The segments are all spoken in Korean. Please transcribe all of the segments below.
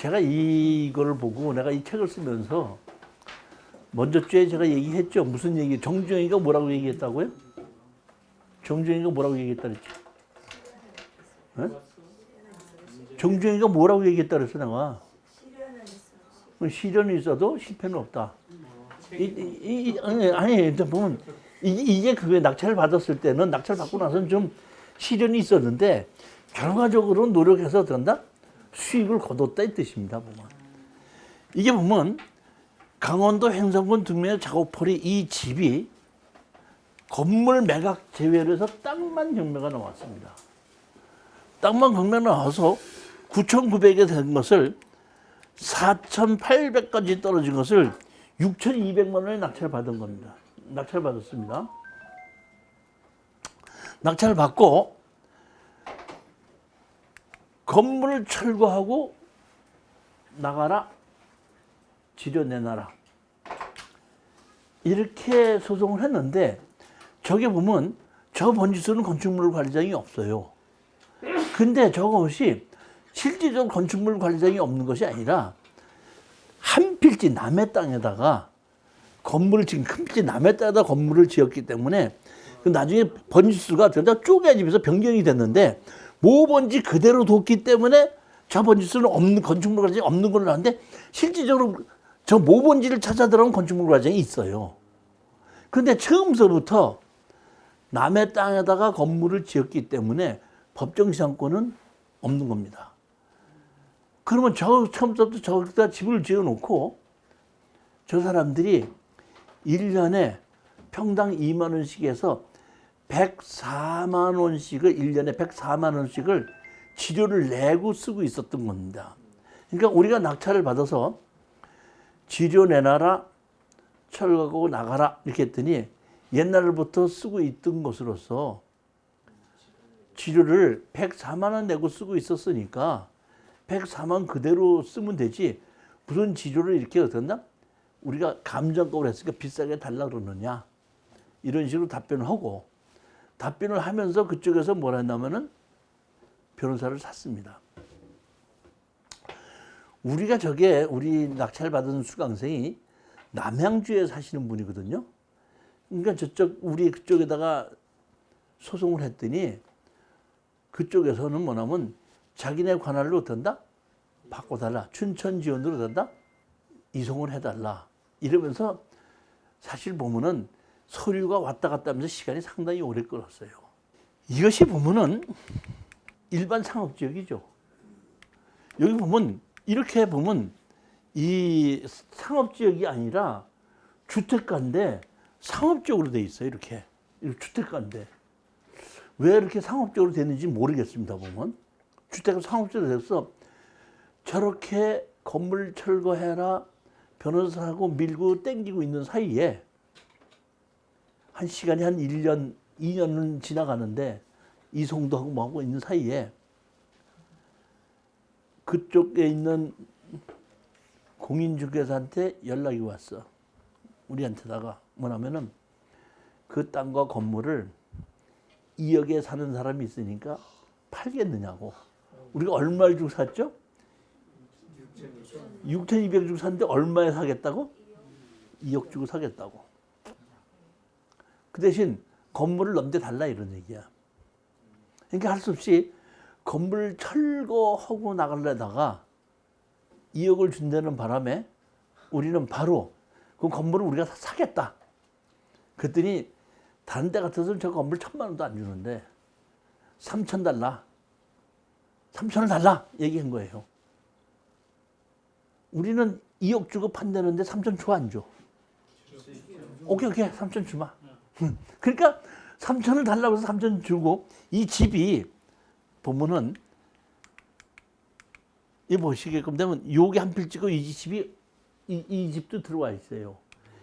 제가 이거를 보고 내가 이 책을 쓰면서 먼저 주에 제가 얘기했죠. 무슨 얘기? 정주영이가 뭐라고 얘기했다고요? 정주영이가 뭐라고 얘기했다 그랬지? 정주영이가 뭐라고 얘기했다 그랬어 내가? 시련이 있어도 실패는 없다. 아니 보면 이게 그게 낙찰을 받았을 때는 낙찰 받고 나서는 좀 시련이 있었는데 결과적으로 노력해서 된다 수익을 거뒀다 이 뜻입니다. 보면 이게 보면 강원도 횡성군 등면의 작업홀이 이 집이 건물 매각 제외로 해서 땅만 경매가 나왔습니다. 땅만 경매가 나와서 9,900에 된 것을 4,800까지 떨어진 것을 6,200만 원에 낙찰을 받은 겁니다. 낙찰을 받았습니다. 낙찰을 받고 건물을 철거하고 나가라, 지려 내놔라. 이렇게 소송을 했는데 저게 보면 저 번지수는 건축물 관리장이 없어요. 근데 저것이 실질적으로 건축물 관리장이 없는 것이 아니라 한 필지 남의 땅에다가 건물을 지금 큰 필지 남의 땅에다 건물을 지었기 때문에 나중에 번지수가 쪼개지면서 변경이 됐는데 모번지 그대로 뒀기 때문에 저 번지수는 없는 건축물 관리장이 없는 걸로 하는데 실질적으로 저 모번지를 찾아 들어온 건축물 관리장이 있어요. 그런데 처음서부터 남의 땅에다가 건물을 지었기 때문에 법정 시상권은 없는 겁니다. 그러면 처음부터 저기다 집을 지어놓고 저 사람들이 1년에 평당 2만 원씩 해서 104만 원씩을 1년에 104만 원씩을 지료를 내고 쓰고 있었던 겁니다. 그러니까 우리가 낙찰을 받아서 지료 내놔라, 철거하고 나가라 이렇게 했더니 옛날부터 쓰고 있던 것으로서 지료를 104만 원 내고 쓰고 있었으니까 104만 그대로 쓰면 되지 무슨 지료를 이렇게 어떻나? 우리가 감정값을 했으니까 비싸게 달라 그러느냐 이런 식으로 답변을 하고 답변을 하면서 그쪽에서 뭐라 했냐면은 변호사를 샀습니다. 우리가 저게 우리 낙찰 받은 수강생이 남양주에 사시는 분이거든요. 그러니까 저쪽 우리 그쪽에다가 소송을 했더니 그쪽에서는 뭐냐면 자기네 관할로 어떤다? 바꿔달라. 춘천 지원으로 어떤다? 이송을 해달라. 이러면서 사실 보면은 서류가 왔다 갔다 하면서 시간이 상당히 오래 끌었어요. 이것이 보면은 일반 상업지역이죠. 여기 보면 이렇게 보면 이 상업지역이 아니라 주택가인데 상업적으로 돼 있어요. 이렇게 주택가인데 왜 이렇게 상업적으로 되는지 모르겠습니다. 보면 주택가 상업적으로 돼서 저렇게 건물 철거해라 변호사하고 밀고 땡기고 있는 사이에 한 시간이 한 1년, 2년은 지나가는데 이송도 하고 뭐 하고 있는 사이에 그쪽에 있는 공인중개사한테 연락이 왔어. 우리한테다가 뭐냐면은 그 땅과 건물을 2억에 사는 사람이 있으니까 팔겠느냐고. 우리가 얼마를 주고 샀죠? 6,200 주고 샀는데 얼마에 사겠다고? 2억 주고 사겠다고. 그 대신 건물을 넘겨 달라 이런 얘기야. 그러니까 할 수 없이 건물 철거하고 나가려다가 2억을 준다는 바람에 우리는 바로 그 건물을 우리가 사겠다. 그랬더니 다른 데 같아서는 저 건물 1,000만 원도 안 주는데 3,000 달라. 3,000을 달라 얘기한 거예요. 우리는 2억 주고 판다는데 3,000 줘 안 줘? 오케이 3,000 주마. 그러니까 3,000을 달라고 해서 3,000 주고 이 집이 보면은 이 보시게끔 되면 요게 한 필지고 이 집이 이 집도 들어와 있어요.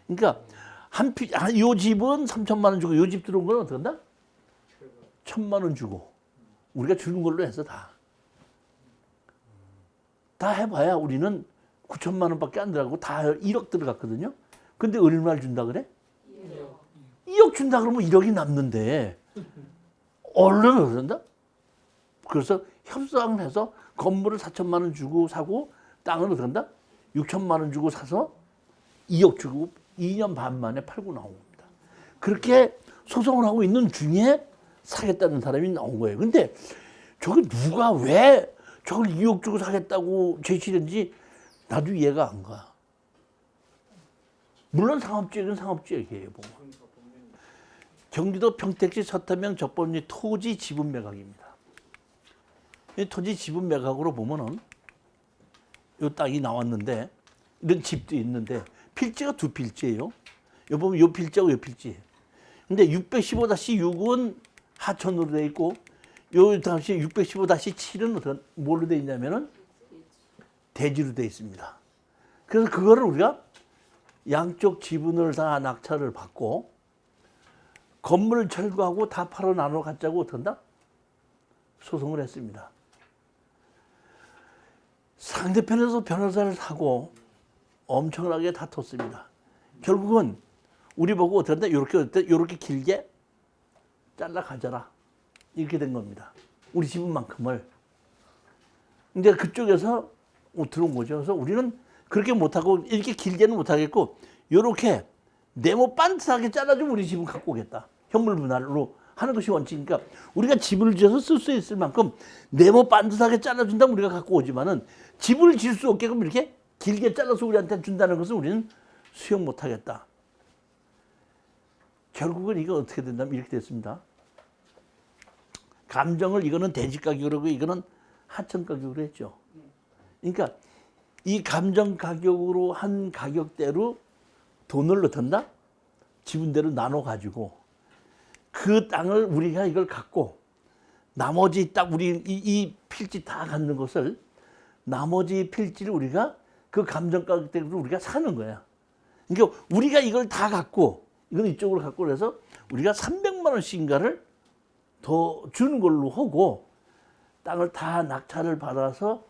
그러니까 요 집은 3,000만 원 주고 요 집 들어온 건 어떻게 한다? 1,000만 원 주고 우리가 주는 걸로 해서 다 해봐야 우리는 9천만 원밖에 안 들어가고 다 1억 들어갔거든요. 근데 얼마를 준다 그래? 2억 준다 그러면 1억이 남는데 얼른 어른다? 그래서 협상을 해서 건물을 4천만 원 주고 사고 땅을 어떤다? 6천만 원 주고 사서 2억 주고 2년 반 만에 팔고 나온 겁니다. 그렇게 소송을 하고 있는 중에 사겠다는 사람이 나온 거예요. 근데 저게 누가 왜 저걸 2억 주고 사겠다고 제시했는지 나도 이해가 안 가. 물론 상업지역은 상업지역이에요. 보면. 경기도 평택시 서탄면 적법리 토지 지분 매각입니다. 이 토지 지분 매각으로 보면은 이 땅이 나왔는데 이런 집도 있는데 필지가 두 필지예요. 여기 보면 이 필지하고 이 필지. 근데 615-6은 하천으로 돼 있고 요 당시 615-7은 뭘로 돼 있냐면은 대지로 돼 있습니다. 그래서 그거를 우리가 양쪽 지분을 다 낙찰을 받고 건물을 철거하고 다 팔아 나눠 갖자고 어떤다? 소송을 했습니다. 상대편에서 변호사를 사고 엄청나게 다퉜습니다. 결국은 우리 보고 어떤다? 이렇게 길게 잘라 가져라. 이렇게 된 겁니다. 우리 지분만큼을. 이제 그쪽에서 들어온 거죠. 그래서 우리는 그렇게 못하고 이렇게 길게는 못하겠고 이렇게 네모 반듯하게 잘라주면 우리 집은 갖고 오겠다. 현물 분할로 하는 것이 원칙이니까 우리가 집을 지어서 쓸 수 있을 만큼 네모 반듯하게 잘라준다면 우리가 갖고 오지만은 집을 지을 수 없게끔 이렇게 길게 잘라서 우리한테 준다는 것은 우리는 수용 못하겠다. 결국은 이거 어떻게 된다면 이렇게 됐습니다. 감정을 이거는 대지 가격으로 하고 이거는 하천 가격으로 했죠. 그러니까 이 감정 가격으로 한 가격대로 돈을 넣던다? 지분대로 나눠 가지고 그 땅을 우리가 이걸 갖고 나머지 딱 우리 이 필지 다 갖는 것을 나머지 필지를 우리가 그 감정 가격대로 우리가 사는 거야. 그러니까 우리가 이걸 다 갖고 이건 이쪽으로 갖고 그래서 우리가 300만 원씩인가를 더 주는 걸로 하고 땅을 다 낙찰을 받아서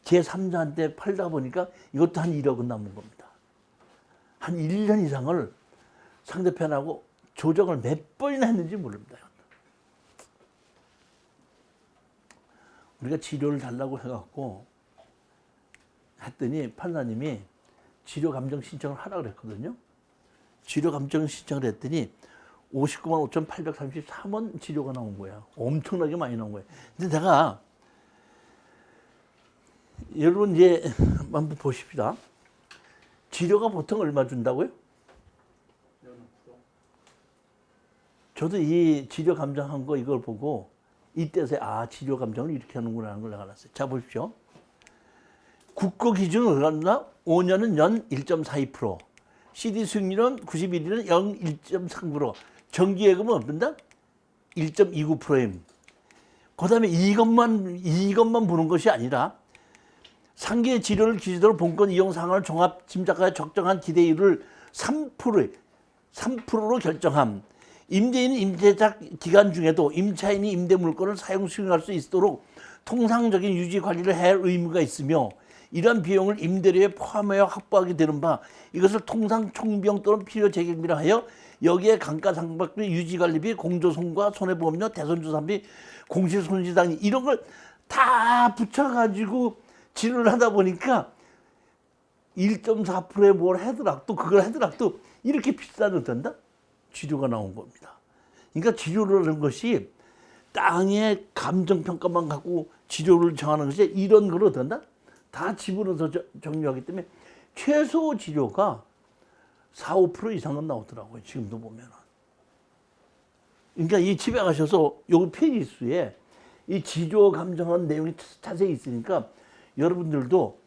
제3자한테 팔다 보니까 이것도 한 1억은 남은 겁니다. 한 1년 이상을 상대편하고 조정을 몇 번이나 했는지 모릅니다. 우리가 치료를 달라고 해갖고 했더니 판사님이 치료 감정 신청을 하라 그랬거든요. 치료 감정 신청을 했더니 59만 5,833원 치료가 나온 거야. 엄청나게 많이 나온 거야. 근데 내가 여러분 이제 한번 보십시다. 치료가 보통 얼마 준다고요? 저도 이 치료 감정한 거 이걸 보고 이때서 치료 감정을 이렇게 하는구나 하는 걸 내가 알았어요. 자 보십시오. 국고 기준은 얼마나? 5년은 연 1.42%, CD 수익률은 91일은 연 1.3%, 정기예금은 어떤다? 1.29%임. 그 다음에 이것만 보는 것이 아니라 상계 치료를 기준으로 본건 이용 상황을 종합 짐작하여 적정한 기대율을 3%로 결정함. 임대인은 임대자 기간 중에도 임차인이 임대 물건을 사용 수용할 수 있도록 통상적인 유지 관리를 해야 할 의무가 있으며 이러한 비용을 임대료에 포함하여 확보하게 되는 바 이것을 통상 총비용 또는 필요 재경비라 하여 여기에 감가상각비, 유지관리비, 공조손과 손해보험료, 대손주산비, 공실손실당이 이런 걸 다 붙여가지고 치료를 하다 보니까 1.4%에 뭘 하더라도 그걸 하더라도 이렇게 비싼 어떤다? 치료가 나온 겁니다. 그러니까 치료를 하는 것이 땅의 감정평가만 갖고 치료를 정하는 것이 이런 걸 어떤다? 다 집으로서 정리하기 때문에 최소 치료가 4, 5% 이상은 나오더라고요. 지금도 보면은. 그러니까 이 집에 가셔서 여기 페이지수에 이 치료 감정한 내용이 자세히 있으니까 여러분들도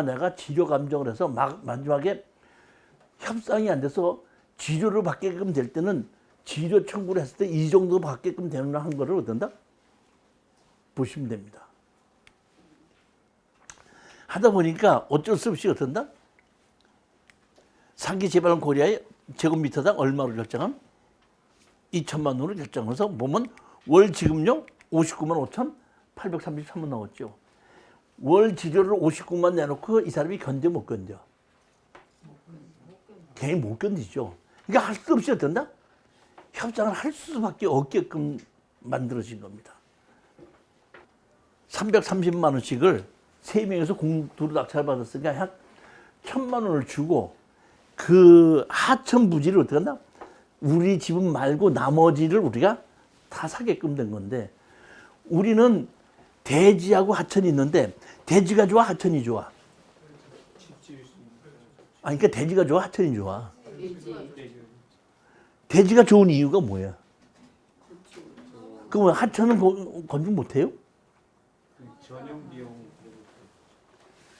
내가 치료 감정을 해서 마지막에 협상이 안 돼서 치료를 받게끔 될 때는 치료 청구를 했을 때 이 정도 받게끔 되는 한 거를 어떤다? 보시면 됩니다. 하다 보니까 어쩔 수 없이 어떤다? 상기 재발은 고려하여 제곱미터당 얼마로 결정함? 2천만 원으로 결정해서 보면 월 지급료 59만 5,833원 나왔죠. 월 지료를 59만 내놓고 이 사람이 견뎌 못 견뎌? 괜히 못 견디죠. 그러니까 할 수 없이 어떤다? 협상을 할 수밖에 없게끔 만들어진 겁니다. 330만 원씩을 3명에서 공도로 낙찰을 받았으니까 약 1,000만 원을 주고 그 하천 부지를 어떻게 한다? 우리 집은 말고 나머지를 우리가 다 사게끔 된 건데 우리는 대지하고 하천이 있는데 대지가 좋아 하천이 좋아? 아니 그러니까 대지가 좋아 하천이 좋아? 대지가 좋은 이유가 뭐야? 그럼 하천은 건축 못해요? 전용 비용.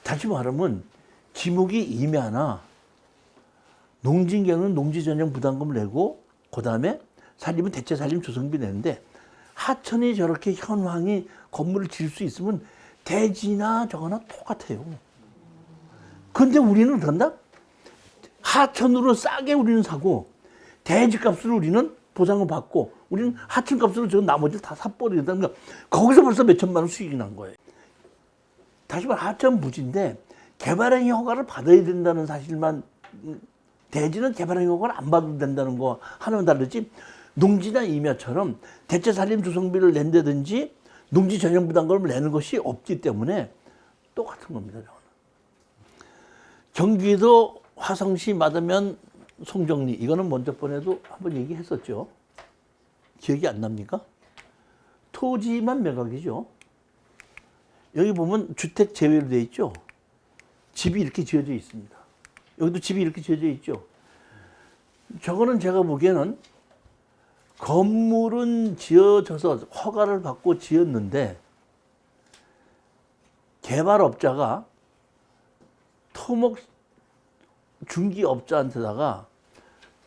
다시 말하면 지목이 임야나 농진경은 농지 전용 부담금을 내고 그 다음에 살림은 대체 살림 조성비 내는데 하천이 저렇게 현황이 건물을 지을 수 있으면 대지나 저거나 똑같아요. 근데 우리는 어떡한다? 하천으로 싸게 우리는 사고 대지 값으로 우리는 보상을 받고 우리는 하천 값으로 저 나머지를 다 사버리다는 거. 거기서 벌써 몇 천만 원 수익이 난 거예요. 다시 말해 하천 부지인데 개발행위 허가를 받아야 된다는 사실만 대지는 개발행위 허가를 안 받아도 된다는 거 하나만 다르지 농지나 임야처럼 대체 살림 조성비를 낸다든지 농지 전용 부담금을 내는 것이 없기 때문에 똑같은 겁니다. 경기도 화성시 마더면 송정리 이거는 먼저 번에도 한번 얘기했었죠. 기억이 안 납니까? 토지만 매각이죠. 여기 보면 주택 제외로 되어 있죠. 집이 이렇게 지어져 있습니다. 여기도 집이 이렇게 지어져 있죠. 저거는 제가 보기에는 건물은 지어져서 허가를 받고 지었는데 개발업자가 토목 중기업자한테다가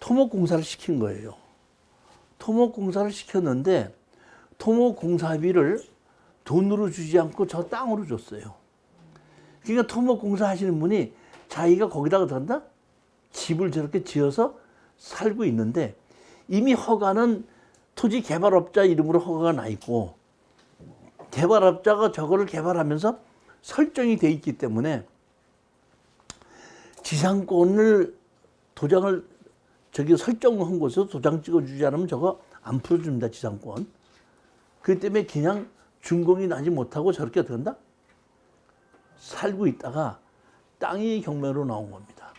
토목공사를 시킨 거예요. 토목공사를 시켰는데 토목공사비를 돈으로 주지 않고 저 땅으로 줬어요. 그러니까 토목공사 하시는 분이 자기가 거기다가 들어간다? 집을 저렇게 지어서 살고 있는데 이미 허가는 토지 개발업자 이름으로 허가가 나 있고 개발업자가 저거를 개발하면서 설정이 돼 있기 때문에 지상권을 도장을 저기 설정한 곳에서 도장 찍어주지 않으면 저거 안 풀어줍니다. 지상권. 그렇기 때문에 그냥 준공이 나지 못하고 저렇게 어떻게 한다? 살고 있다가 땅이 경매로 나온 겁니다.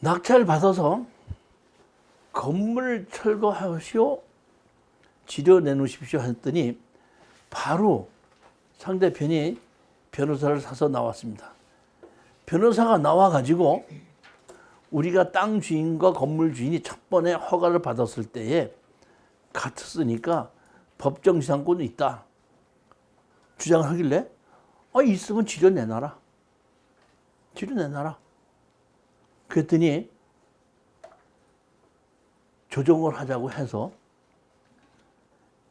낙찰 받아서 건물 철거하시오, 지려 내놓으십시오 했더니 바로 상대편이 변호사를 사서 나왔습니다. 변호사가 나와가지고 우리가 땅 주인과 건물 주인이 첫 번에 허가를 받았을 때에 같았으니까 법정 지상권이 있다 주장을 하길래 있으면 지려 내놔라. 지려 내놔라. 그랬더니 조정을 하자고 해서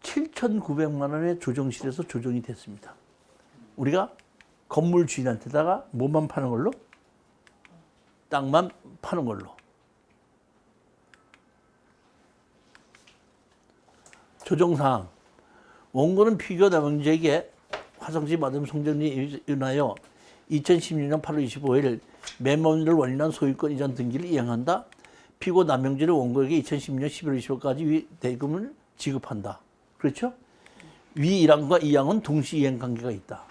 7,900만 원의 조정실에서 조정이 됐습니다. 우리가 건물 주인한테다가 뭐만 파는 걸로? 땅만 파는 걸로. 조정사항. 원고는 피고 남영재에게 화성시 마더면 송정리에 인하여 2016년 8월 25일 매매를 원인한 소유권 이전 등기를 이행한다. 피고 남영재는 원고에게 2016년 11월 20일까지 위 대금을 지급한다. 그렇죠? 위 1항과 2항은 동시 이행 관계가 있다.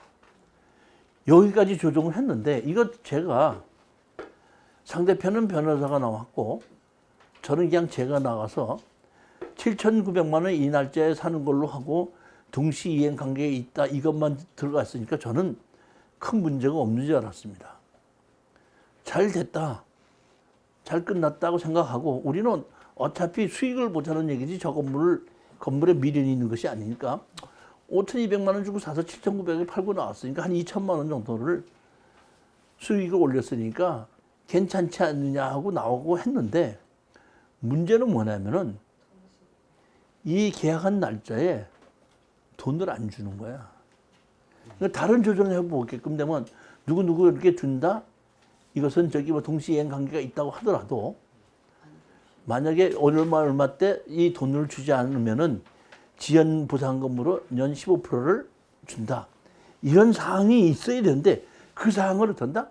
여기까지 조정을 했는데 이거 제가 상대편은 변호사가 나왔고 저는 그냥 제가 나가서 7,900만 원 이 날짜에 사는 걸로 하고 동시 이행 관계에 있다 이것만 들어갔으니까 저는 큰 문제가 없는 줄 알았습니다. 잘 됐다. 잘 끝났다고 생각하고 우리는 어차피 수익을 보자는 얘기지 저 건물에 미련이 있는 것이 아니니까 5,200만 원 주고 사서 7,900에 팔고 나왔으니까 한 2천만 원 정도를 수익을 올렸으니까 괜찮지 않느냐 하고 나오고 했는데 문제는 뭐냐면은 이 계약한 날짜에 돈을 안 주는 거야. 그러니까 다른 조정을 해보게끔 되면 누구 이렇게 준다? 이것은 저기 뭐 동시이행 관계가 있다고 하더라도 만약에 얼마 때 이 돈을 주지 않으면은 지연 보상금으로 연 15%를 준다. 이런 사항이 있어야 되는데 그 사항을 어떤다?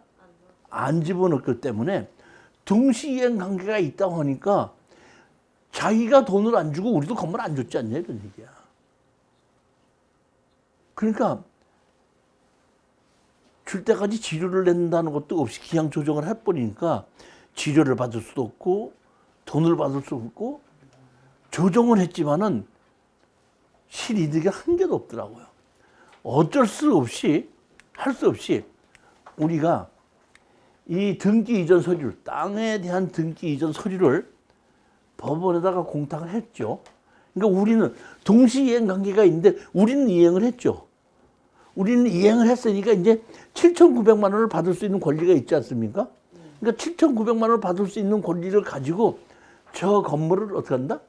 안 집어넣기 때문에 동시이행 관계가 있다고 하니까 자기가 돈을 안 주고 우리도 건물 안 줬지 않냐 이런 얘기야. 그러니까 줄 때까지 지료를 낸다는 것도 없이 기한 조정을 해버리니까 지료를 받을 수도 없고 돈을 받을 수 없고 조정을 했지만은 실이득이 한 개도 없더라고요. 어쩔 수 없이 할 수 없이 우리가 이 등기 이전 서류를 땅에 대한 등기 이전 서류를 법원에다가 공탁을 했죠. 그러니까 우리는 동시 이행 관계가 있는데 우리는 이행을 했죠. 우리는 이행을 했으니까 이제 7,900만 원을 받을 수 있는 권리가 있지 않습니까? 그러니까 7,900만 원을 받을 수 있는 권리를 가지고 저 건물을 어떻게 한다?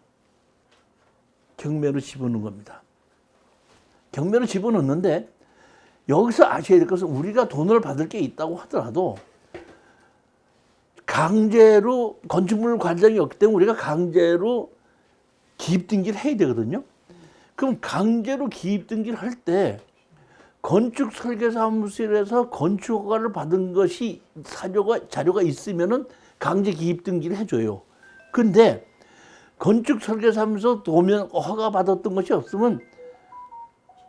경매로 집어넣는 겁니다. 경매로 집어넣는데 여기서 아셔야 될 것은 우리가 돈을 받을 게 있다고 하더라도 강제로 건축물 관장이 없기 때문에 우리가 강제로 기입등기를 해야 되거든요. 그럼 강제로 기입등기를 할 때 건축설계사무소에서 건축허가를 받은 것이 자료가 있으면은 강제 기입등기를 해줘요. 근데 건축설계사무소 도면 허가 받았던 것이 없으면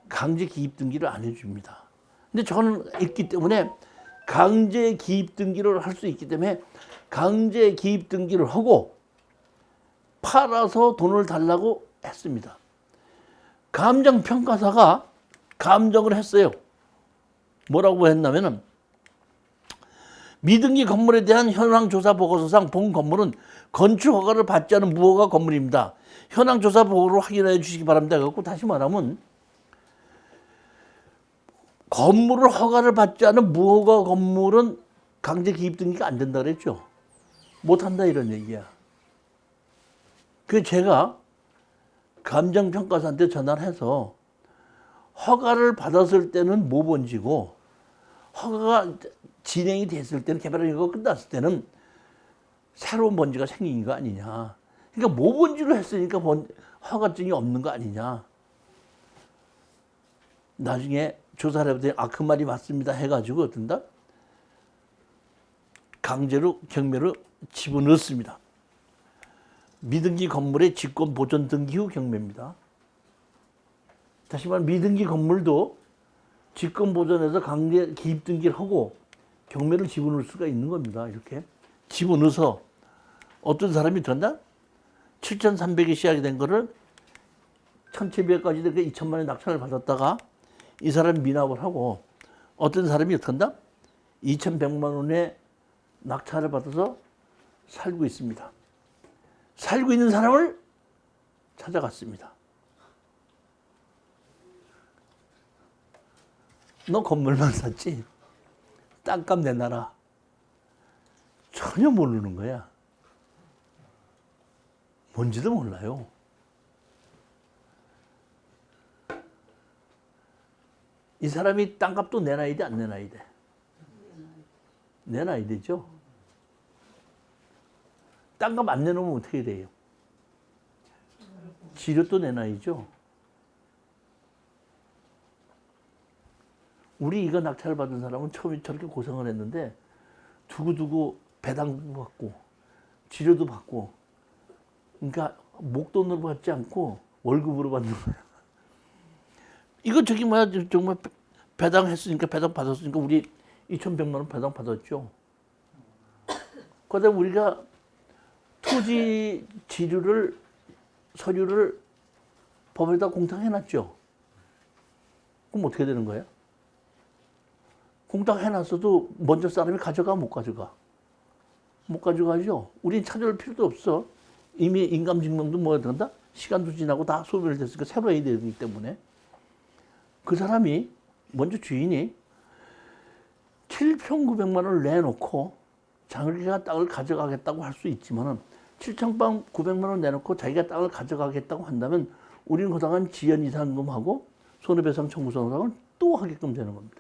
강제 기입등기를 안 해줍니다. 근데 저는 있기 때문에 강제 기입등기를 할 수 있기 때문에 강제 기입등기를 하고 팔아서 돈을 달라고 했습니다. 감정평가사가 감정을 했어요. 뭐라고 했냐면은 미등기 건물에 대한 현황조사 보고서상 본 건물은 건축 허가를 받지 않은 무허가 건물입니다. 현황조사 보고를 확인해 주시기 바랍니다. 그래서 다시 말하면 건물을 허가를 받지 않은 무허가 건물은 강제 기입 등기가 안 된다 그랬죠. 못한다 이런 얘기야. 그 제가 감정평가사한테 전화를 해서 허가를 받았을 때는 모번지고 허가가 진행이 됐을 때는 개발허가가 끝났을 때는 새로운 번지가 생긴 거 아니냐. 그러니까 모번지로 했으니까 허가증이 없는 거 아니냐. 나중에 조사를 해보더니 그 말이 맞습니다 해가지고 어떤다? 강제로 경매로 집어넣습니다. 미등기 건물의 직권 보존 등기 후 경매입니다. 다시 말하면 미등기 건물도 직권 보존해서 강제 기입 등기를 하고 경매를 집어넣을 수가 있는 겁니다. 이렇게 집어넣어서 어떤 사람이 된다? 7,300에 시작이 된 거를 1,700까지 되게 2천만 원 낙찰을 받았다가 이 사람이 미납을 하고 어떤 사람이 어떻게 한다? 2,100만 원에 낙찰을 받아서 살고 있습니다. 살고 있는 사람을 찾아갔습니다. 너 건물만 샀지? 땅값 내놔라. 전혀 모르는 거야. 뭔지도 몰라요. 이 사람이 땅값도 내놔야 돼, 안 내놔야 돼? 내놔야 되죠. 땅값 안 내놓으면 어떻게 돼요? 지료도 내놔야죠. 우리 이거 낙찰을 받은 사람은 처음에 저렇게 고생을 했는데 두고두고 배당도 받고 지료도 받고 그러니까 목돈으로 받지 않고 월급으로 받는 거야. 이거 저기 뭐야 정말 배당했으니까 배당 받았으니까 우리 2,100만 원 배당 받았죠. 그다음에 우리가 토지 지료를 서류를 법에다 공탁해놨죠. 그럼 어떻게 되는 거예요? 공탁해놨어도 먼저 사람이 가져가 못 가져가? 못 가져가죠. 우린 찾아올 필요도 없어. 이미 인감증명도 뭐야 된다? 시간도 지나고 다 소멸됐으니까 새로 해야 되기 때문에 그 사람이 먼저 주인이 7,900만 원을 내놓고 자기가 땅을 가져가겠다고 할 수 있지만은 7,900만 원 내놓고 자기가 땅을 가져가겠다고 한다면 우리는 그동안 지연 이상금하고 손해배상 청구 소송을 또 하게끔 되는 겁니다.